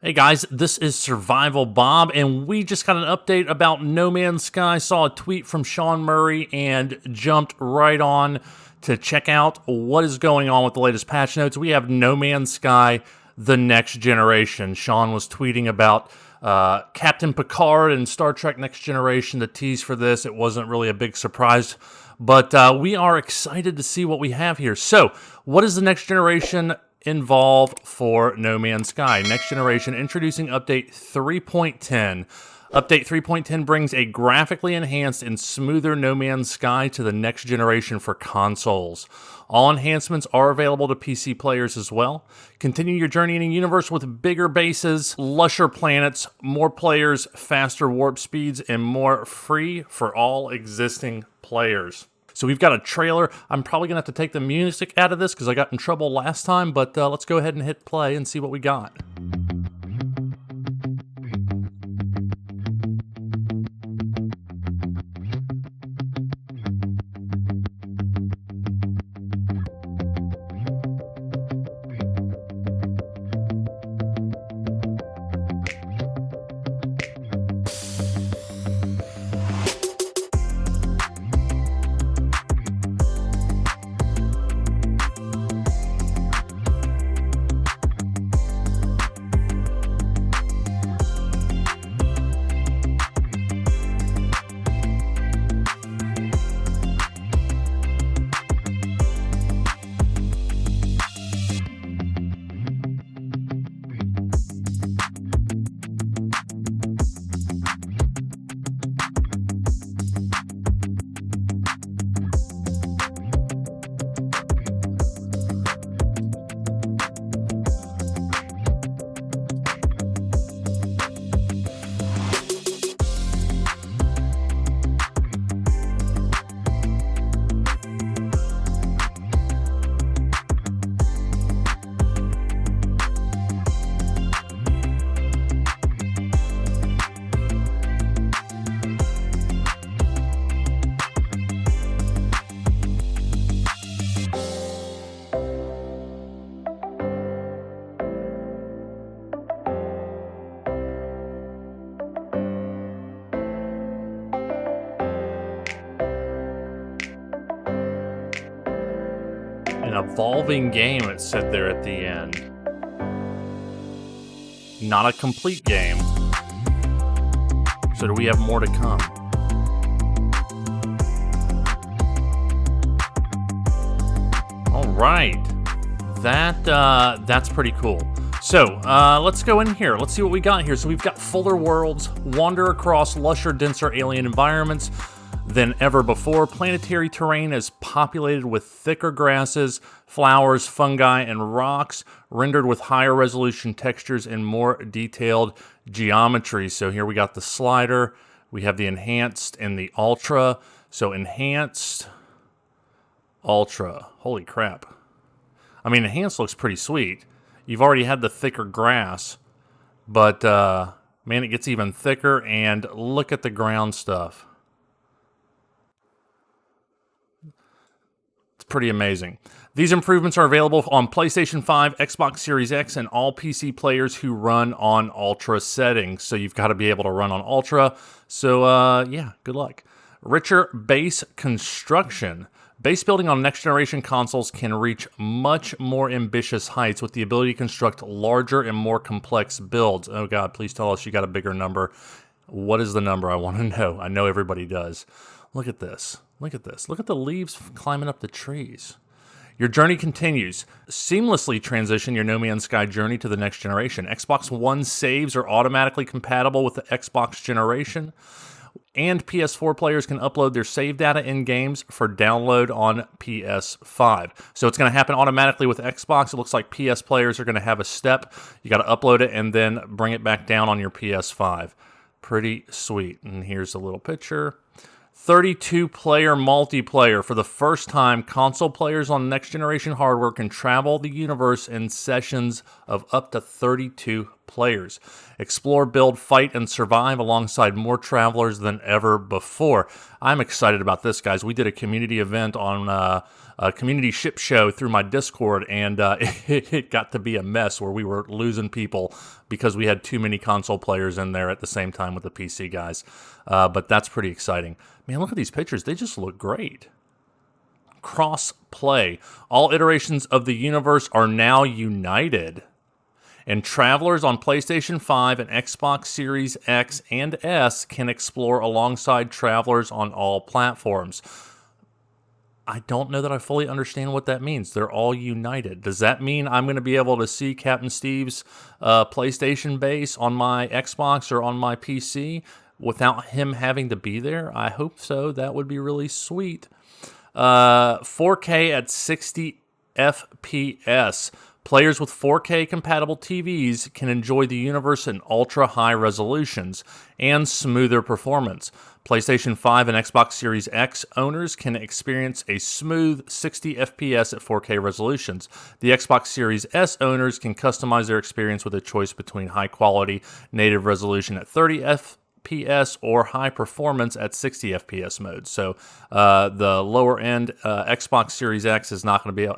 Hey guys, this is Survival Bob, and we just got an update about No Man's Sky. Saw a tweet from Sean Murry and jumped right on to check out what is going on with the latest patch notes. We have No Man's Sky, the next generation. Sean was tweeting about Captain Picard and Star Trek Next Generation. The tease for this, it wasn't really a big surprise, but we are excited to see what we have here. So, what is the next generation involved for No Man's Sky? Next Generation introducing Update 3.10. Update 3.10 brings a graphically enhanced and smoother No Man's Sky to the next generation for consoles. All enhancements are available to PC players as well. Continue your journey in a universe with bigger bases, lusher planets, more players, faster warp speeds, and more free for all existing players. So we've got a trailer. I'm probably going to have to take the music out of this because I got in trouble last time, but let's go ahead and hit play and see what we got. An evolving game, it said there at the end. Not a complete game. So do we have more to come? All right. That's pretty cool. So, let's go in here. Let's see what we got here. So we've got fuller worlds, wander across lusher, denser alien environments than ever before. Planetary terrain is populated with thicker grasses, flowers, fungi, and rocks, rendered with higher resolution textures and more detailed geometry. So here we got the slider, we have the enhanced and the ultra. So enhanced, ultra. Holy crap. I mean, enhanced looks pretty sweet. You've already had the thicker grass, but man, it gets even thicker, and look at the ground stuff. Pretty amazing. These improvements are available on PlayStation 5, Xbox Series X, and all PC players who run on Ultra settings. So you've got to be able to run on Ultra. So yeah, good luck. Richer base construction. Base building on next-generation consoles can reach much more ambitious heights with the ability to construct larger and more complex builds. Oh god, please tell us you got a bigger number. What is the number? I want to know. I know everybody does. Look at this. Look at this. Look at the leaves climbing up the trees. Your journey continues. Seamlessly transition your No Man's Sky journey to the next generation. Xbox One saves are automatically compatible with the Xbox generation, and PS4 players can upload their save data in games for download on PS5. So it's going to happen automatically with Xbox. It looks like PS players are going to have a step. You got to upload it and then bring it back down on your PS5. Pretty sweet. And here's a little picture. 32-player multiplayer. For the first time, console players on next-generation hardware can travel the universe in sessions of up to 32 players. Explore, build, fight, and survive alongside more travelers than ever before. I'm excited about this, guys. We did a community event on a community ship show through my Discord, and it got to be a mess where we were losing people because we had too many console players in there at the same time with the PC guys. But that's pretty exciting. Man, look at these pictures. They just look great. Cross-play. All iterations of the universe are now united, and travelers on PlayStation 5 and Xbox Series X and S can explore alongside travelers on all platforms. I don't know that I fully understand what that means. They're all united. Does that mean I'm going to be able to see Captain Steve's PlayStation base on my Xbox or on my PC without him having to be there? I hope so. That would be really sweet. 4K at 60 FPS. Players with 4K compatible TVs can enjoy the universe in ultra high resolutions and smoother performance. PlayStation 5 and Xbox Series X owners can experience a smooth 60 FPS at 4K resolutions. The Xbox Series S owners can customize their experience with a choice between high quality native resolution at 30 FPS or high performance at 60 FPS mode. So the lower end Xbox Series X is not going to be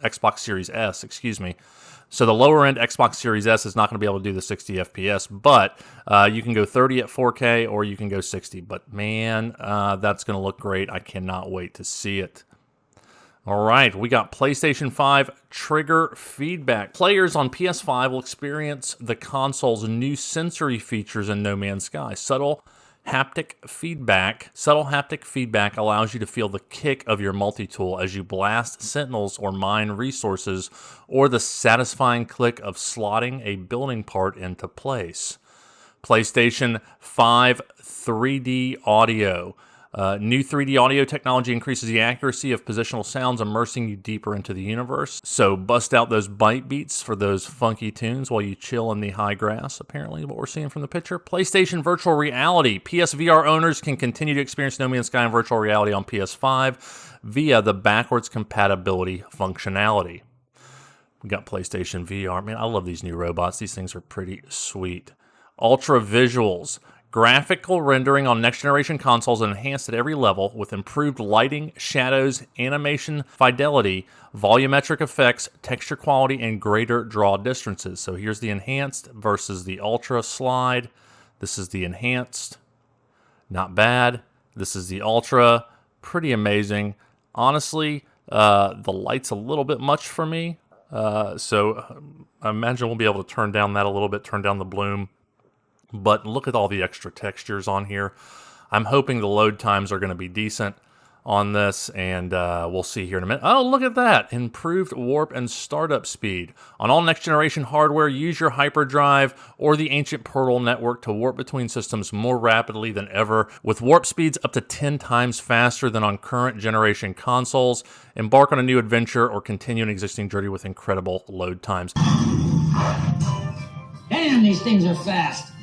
Xbox Series S, excuse me. So the lower end Xbox Series S is not going to be able to do the 60 FPS, but you can go 30 at 4K or you can go 60. But man, that's going to look great. I cannot wait to see it. All right, we got PlayStation 5 trigger feedback. Players on PS5 will experience the console's new sensory features in No Man's Sky. Subtle haptic feedback allows you to feel the kick of your multi-tool as you blast sentinels or mine resources, or the satisfying click of slotting a building part into place. PlayStation 5 3D audio. New 3D audio technology increases the accuracy of positional sounds, immersing you deeper into the universe. So bust out those bite beats for those funky tunes while you chill in the high grass, apparently what we're seeing from the picture. PlayStation Virtual Reality. PSVR owners can continue to experience No Man's Sky in virtual reality on PS5 via the backwards compatibility functionality. We got PlayStation VR. Man, I love these new robots. These things are pretty sweet. Ultra visuals. Graphical rendering on next-generation consoles enhanced at every level with improved lighting, shadows, animation fidelity, volumetric effects, texture quality, and greater draw distances. So here's the enhanced versus the ultra slide. This is the enhanced. Not bad. This is the ultra. Pretty amazing. Honestly, the light's a little bit much for me. So I imagine we'll be able to turn down that a little bit, turn down the bloom. But look at all the extra textures on here. I'm hoping the load times are going to be decent on this, and we'll see here in a minute. Oh, look at that. Improved warp and startup speed. On all next-generation hardware, use your hyperdrive or the ancient portal network to warp between systems more rapidly than ever. With warp speeds up to 10 times faster than on current generation consoles, embark on a new adventure or continue an existing journey with incredible load times. Damn, these things are fast.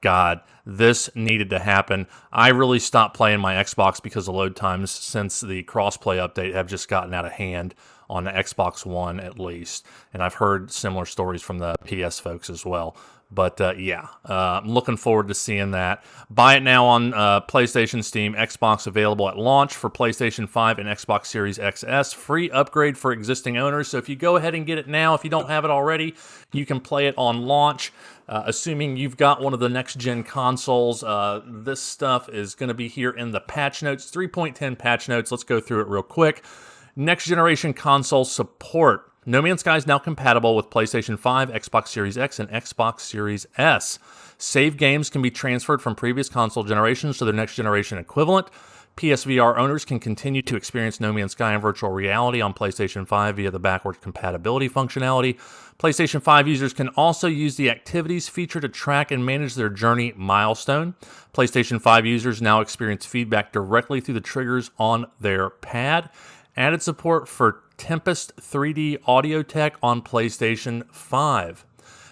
God, this needed to happen. I really stopped playing my Xbox because the load times since the crossplay update have just gotten out of hand on the Xbox One at least. And I've heard similar stories from the PS folks as well. But yeah, I'm looking forward to seeing that. Buy it now on PlayStation, Steam, Xbox, available at launch for PlayStation 5 and Xbox Series XS. Free upgrade for existing owners. So if you go ahead and get it now, if you don't have it already, you can play it on launch. Assuming you've got one of the next-gen consoles, this stuff is going to be here in the patch notes, 3.10 patch notes. Let's go through it real quick. Next-generation console support. No Man's Sky is now compatible with PlayStation 5, Xbox Series X, and Xbox Series S. Save games can be transferred from previous console generations to their next-generation equivalent. PSVR owners can continue to experience No Man's Sky in virtual reality on PlayStation 5 via the backwards compatibility functionality. PlayStation 5 users can also use the Activities feature to track and manage their journey milestone. PlayStation 5 users now experience feedback directly through the triggers on their pad. Added support for Tempest 3D audio tech on PlayStation 5.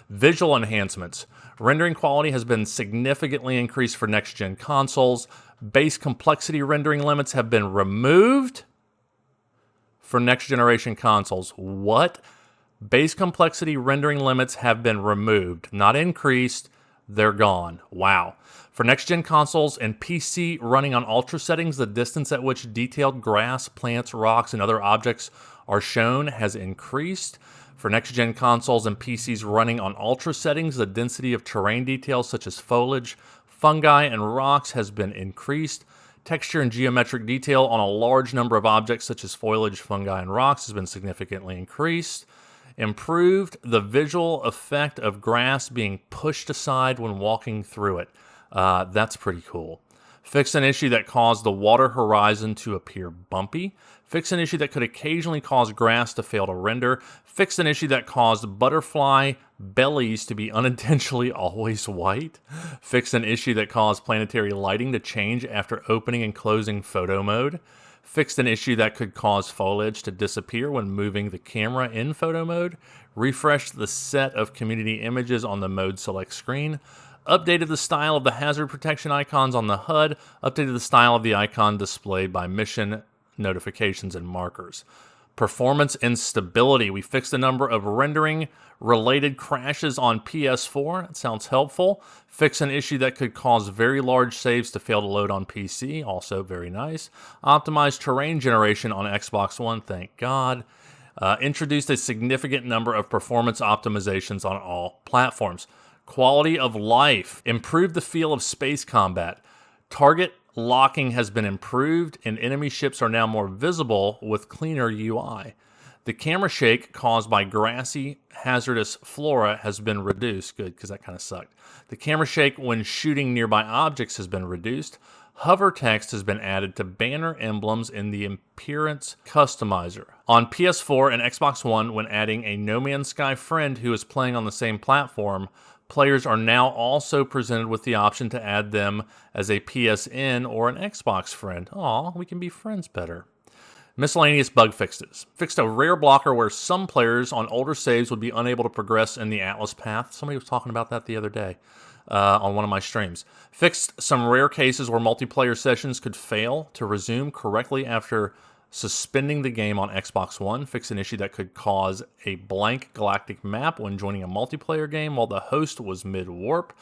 Visual enhancements. Rendering quality has been significantly increased for next-gen consoles. Base complexity rendering limits have been removed for next-generation consoles. What? Base complexity rendering limits have been removed, not increased. They're gone. Wow. For next-gen consoles and PC running on ultra settings, the distance at which detailed grass, plants, rocks, and other objects are shown has increased. For next-gen consoles and PCs running on ultra settings, the density of terrain details such as foliage, fungi, and rocks has been increased. Texture and geometric detail on a large number of objects such as foliage, fungi, and rocks has been significantly increased. Improved the visual effect of grass being pushed aside when walking through it. That's pretty cool. Fixed an issue that caused the water horizon to appear bumpy. Fixed an issue that could occasionally cause grass to fail to render. Fixed an issue that caused butterfly bellies to be unintentionally always white. Fixed an issue that caused planetary lighting to change after opening and closing photo mode. Fixed an issue that could cause foliage to disappear when moving the camera in photo mode. Refreshed the set of community images on the mode select screen. Updated the style of the hazard protection icons on the HUD. Updated the style of the icon displayed by mission notifications and markers. Performance and stability. We fixed a number of rendering related crashes on PS4. That sounds helpful. Fix an issue that could cause very large saves to fail to load on PC. Also very nice. Optimized terrain generation on Xbox One. Thank God. Introduced a significant number of performance optimizations on all platforms. Quality of life. Improved the feel of space combat. Target locking has been improved, and enemy ships are now more visible with cleaner UI. The camera shake caused by grassy, hazardous flora has been reduced. Good, because that kind of sucked. The camera shake when shooting nearby objects has been reduced. Hover text has been added to banner emblems in the appearance customizer. On PS4 and Xbox One, when adding a No Man's Sky friend who is playing on the same platform, players are now also presented with the option to add them as a PSN or an Xbox friend. Aw, we can be friends better. Miscellaneous bug fixes. Fixed a rare blocker where some players on older saves would be unable to progress in the Atlas path. Somebody was talking about that the other day on one of my streams. Fixed some rare cases where multiplayer sessions could fail to resume correctly after suspending the game on Xbox One. Fixed an issue that could cause a blank galactic map when joining a multiplayer game while the host was mid-warp.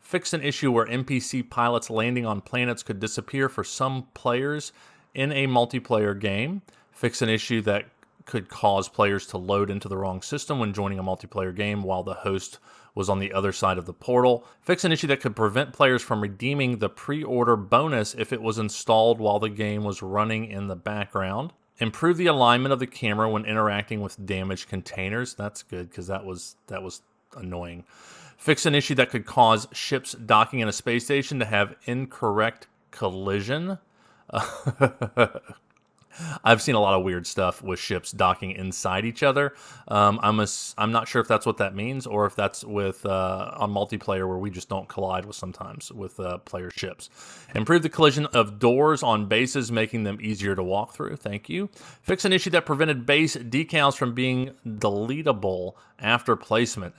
Fixed an issue where NPC pilots landing on planets could disappear for some players in a multiplayer game. Fixed an issue that could cause players to load into the wrong system when joining a multiplayer game while the host was on the other side of the portal. Fix an issue that could prevent players from redeeming the pre-order bonus if it was installed while the game was running in the background. Improve the alignment of the camera when interacting with damaged containers. That's good, because that was annoying. Fix an issue that could cause ships docking in a space station to have incorrect collision. I've seen a lot of weird stuff with ships docking inside each other. I'm not sure if that's what that means, or if that's with on multiplayer where we just don't collide with sometimes with player ships. Improve the collision of doors on bases, making them easier to walk through. Thank you. Fix an issue that prevented base decals from being deletable after placement.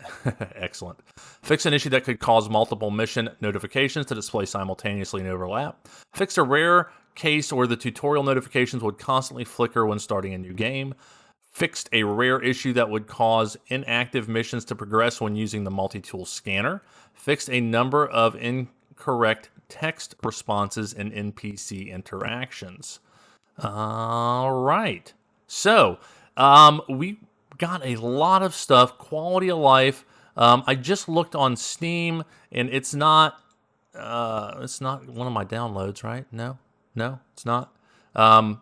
Excellent. Fix an issue that could cause multiple mission notifications to display simultaneously and overlap. Fix a rare case where the tutorial notifications would constantly flicker when starting a new game. Fixed a rare issue that would cause inactive missions to progress when using the multi-tool scanner. Fixed a number of incorrect text responses in NPC interactions. All right. So, we got a lot of stuff. Quality of life. I just looked on Steam, and it's not one of my downloads, right? No, it's not. I'm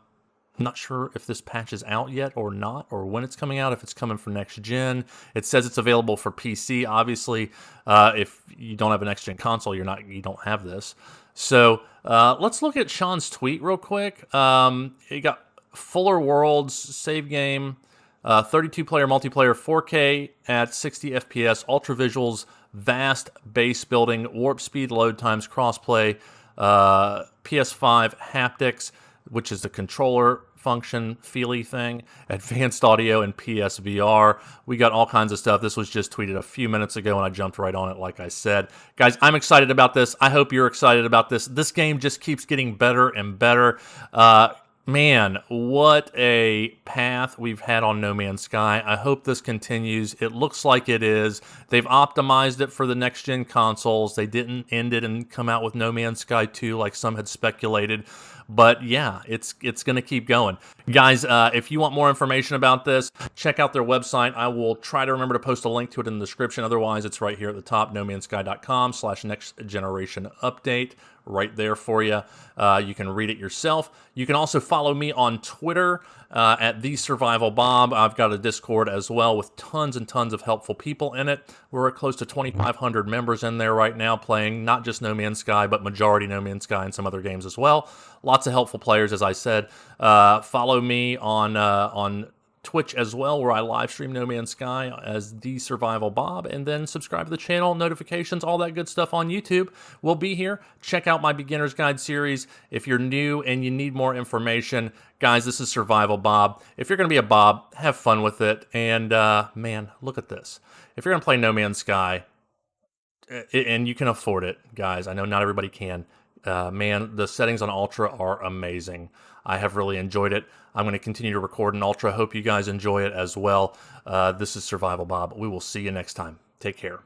not sure if this patch is out yet or not, or when it's coming out, if it's coming for next gen. It says it's available for PC. Obviously, if you don't have a next gen console, you don't have this. So let's look at Sean's tweet real quick. He got Fuller Worlds save game, 32-player multiplayer, 4K at 60 FPS, ultra visuals, vast base building, warp speed, load times, crossplay. PS5 haptics, which is the controller function, feely thing, advanced audio, and PSVR. We got all kinds of stuff. This was just tweeted a few minutes ago, and I jumped right on it, like I said. Guys, I'm excited about this. I hope you're excited about this. This game just keeps getting better and better. Man, what a path we've had on No Man's Sky. I hope this continues. It looks like it is. They've optimized it for the next-gen consoles. They didn't end it and come out with No Man's Sky 2 like some had speculated. But yeah, it's going to keep going. Guys, if you want more information about this, check out their website. I will try to remember to post a link to it in the description. Otherwise, it's right here at the top, nomansky.com/next-generation-update. Right there for you. You can read it yourself. You can also follow me on Twitter at TheSurvivalBob. I've got a Discord as well with tons and tons of helpful people in it. We're at close to 2,500 members in there right now playing not just No Man's Sky, but majority No Man's Sky and some other games as well. Lots of helpful players, as I said. Follow me on Twitch as well, where I live stream No Man's Sky as TheSurvivalBob, and then subscribe to the channel, notifications, all that good stuff on YouTube. We'll be here. Check out my Beginner's Guide series. If you're new and you need more information, guys, this is Survival Bob. If you're going to be a Bob, have fun with it. And man, look at this. If you're going to play No Man's Sky, and you can afford it, guys, I know not everybody can. Man, the settings on Ultra are amazing. I have really enjoyed it. I'm going to continue to record in Ultra. Hope you guys enjoy it as well. This is Survival Bob. We will see you next time. Take care.